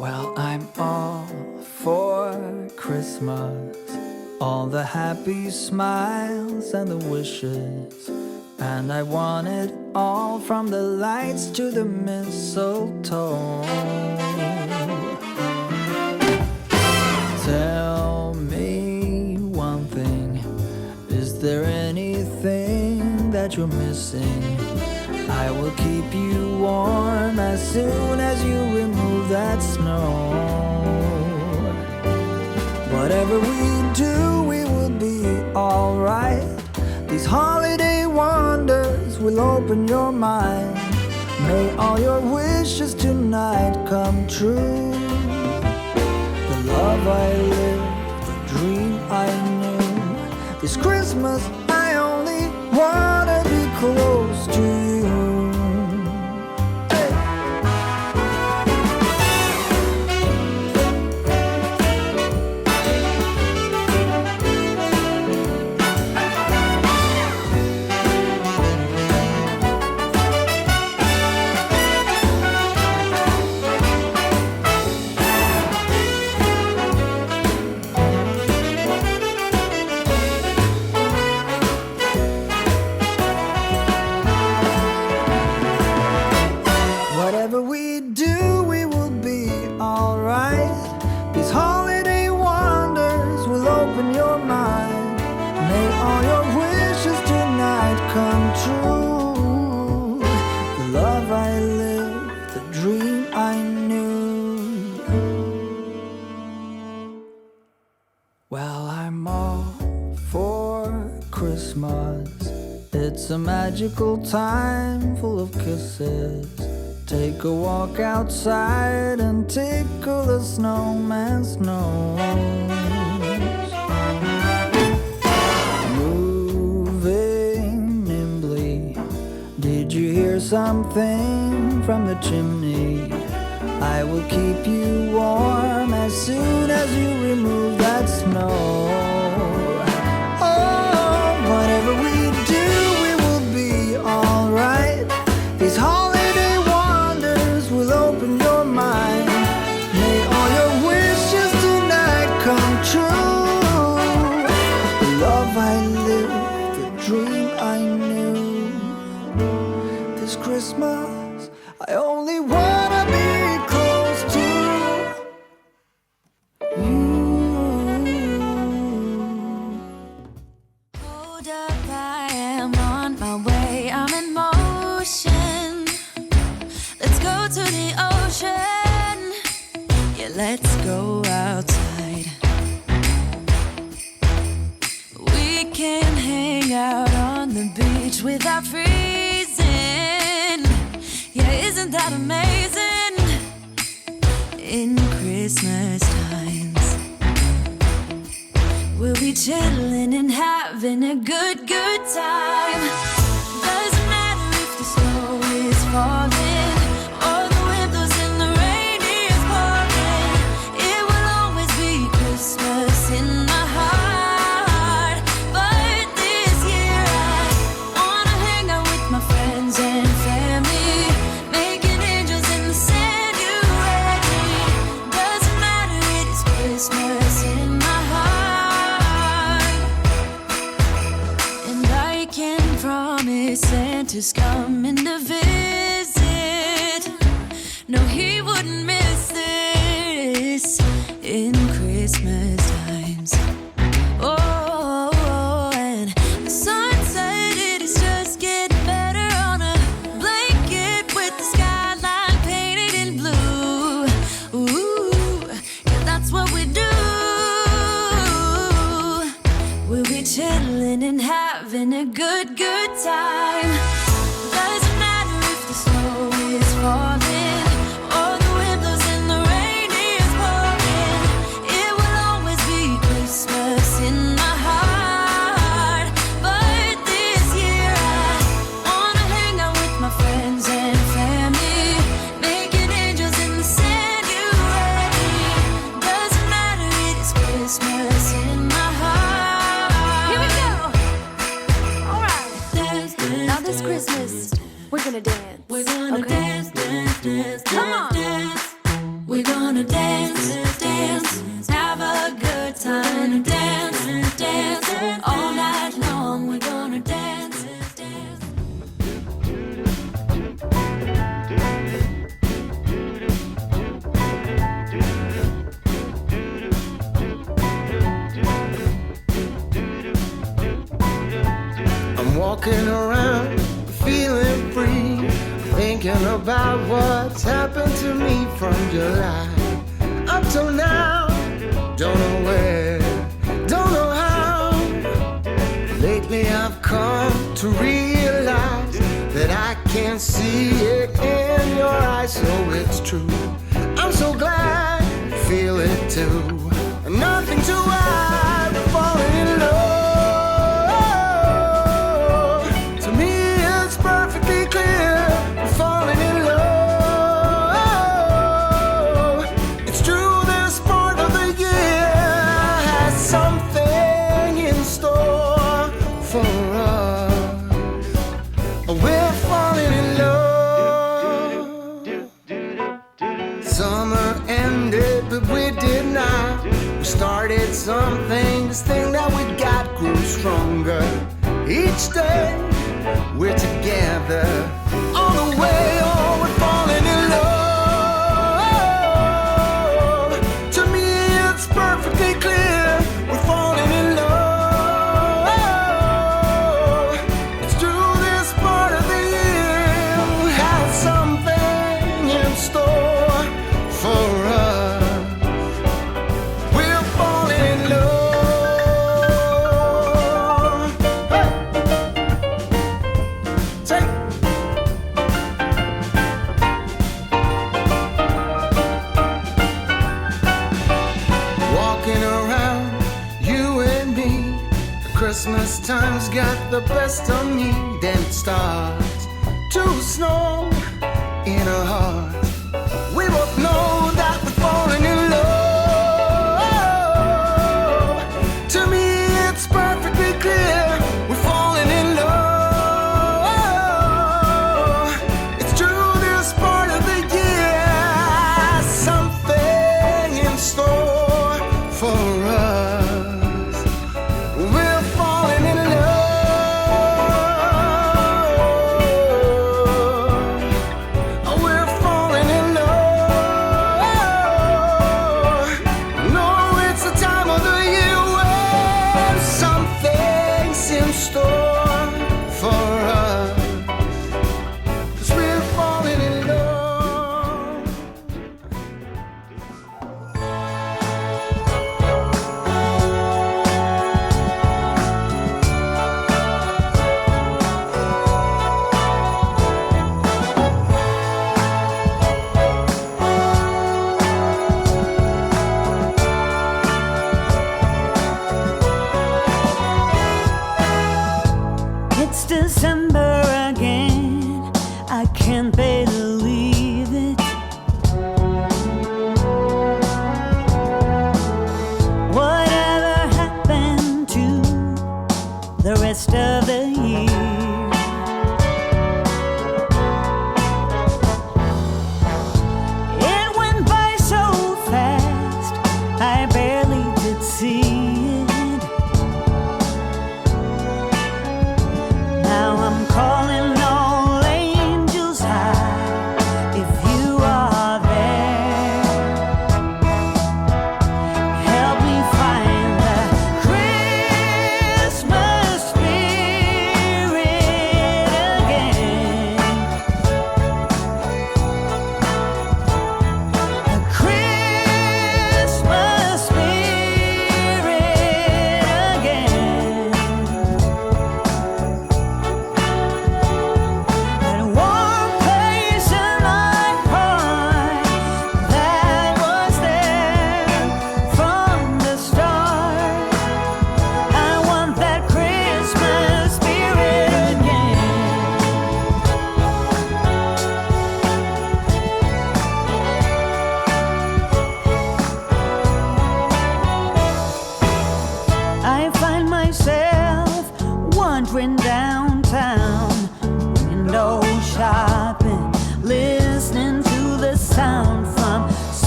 Well, I'm all for Christmas, all the happy smiles and the wishes, and I want it all from the lights to the mistletoe. Tell me one thing, is there anything that you're missing? I will keep you warm as soon as you remove that snow. Whatever we do, we will be alright. These holiday wonders will open your mind. May all your wishes tonight come true. The love I lived, the dream I knew. This Christmas I only wanna be close to you. It's a magical time full of kisses. Take a walk outside and tickle the snowman's nose. Moving nimbly, did you hear something from the chimney? I will keep you warm as soon as you remove that snow. Whatever we do, we will be alright. These holiday wonders will open your mind. May all your wishes tonight come true. The love I lived, the dream I knew. This Christmas, I only wanna be close to you. To the ocean, yeah, let's go outside. We can hang out on the beach without freezing. Yeah, isn't that amazing? In Christmas times, we'll be chilling and having a good time. Doesn't matter if the snow is falling. Santa's coming to visit. No, he wouldn't miss this in Christmas times. Oh, and the sun said it is just getting better on a blanket with the skyline painted in blue. Ooh, yeah, that's what we do. We'll be chilling and having a good time. Doesn't matter if the snow is falling or the wind blows and the rain is pouring. It will always be Christmas in my heart. But this year I wanna hang out with my friends and family, making angels in the sand. You ready? Doesn't matter, it is Christmas in my heart. Here we go. Now this Christmas, we're gonna dance. We're gonna dance, dance, dance, Come on. dance. We're gonna dance, dance, have a good time. Dance, dance, all night long. We're gonna dance, dance. I'm walking around, feeling free, thinking about what's happened to me from July up till now. Don't know where, don't know how. Lately I've come to realize that I can't see it in your eyes, so it's true. I'm so glad you feel it too. Nothing to hide, we're falling in love. Started something, this thing that we got grew stronger. Each day we're together, all the way on, we're falling in love. To me it's perfectly clear, we're falling in love. It's true, this part of the year has something in store for us. Christmas time's got the best of me. Then it starts to snow in our hearts. We both know that we're falling in love. To me it's perfectly clear, we're falling in love. It's true, this part of the year has something in store for us.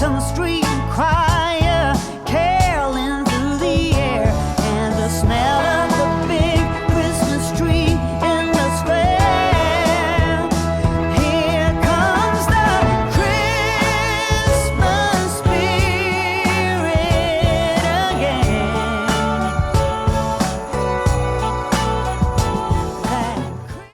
on the street.